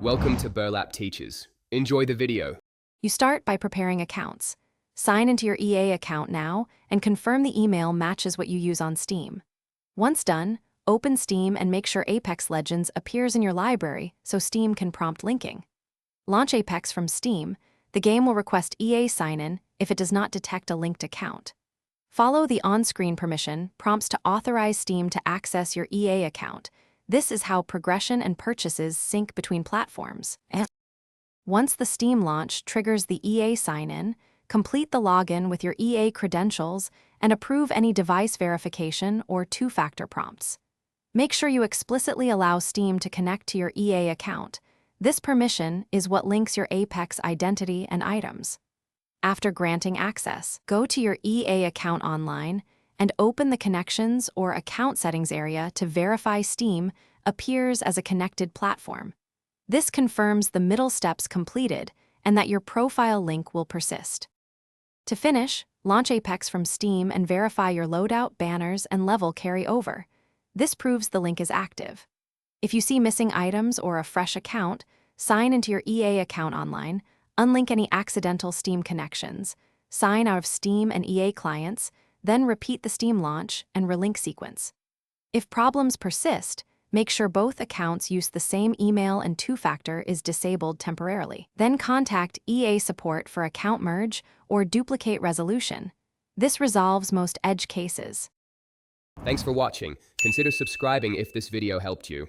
Welcome to Burlap Teachers. Enjoy the video. You start by preparing accounts. Sign into your EA account now and confirm the email matches what you use on Steam. Once done, open Steam and make sure Apex Legends appears in your library so Steam can prompt linking. Launch Apex from Steam. The game will request EA sign-in if it does not detect a linked account. Follow the on-screen permission prompts to authorize Steam to access your EA account. This is how progression and purchases sync between platforms. Once the Steam launch triggers the EA sign-in, complete the login with your EA credentials and approve any device verification or two-factor prompts. Make sure you explicitly allow Steam to connect to your EA account. This permission is what links your Apex identity and items. After granting access, go to your EA account online and open the Connections or Account Settings area to verify Steam appears as a connected platform. This confirms the middle steps completed and that your profile link will persist. To finish, launch Apex from Steam and verify your loadout, banners, and level carry over. This proves the link is active. If you see missing items or a fresh account, sign into your EA account online, unlink any accidental Steam connections, sign out of Steam and EA clients, then repeat the Steam launch and relink sequence. If problems persist, make sure both accounts use the same email and two-factor is disabled temporarily. Then contact EA support for account merge or duplicate resolution. This resolves most edge cases. Thanks for watching. Consider subscribing if this video helped you.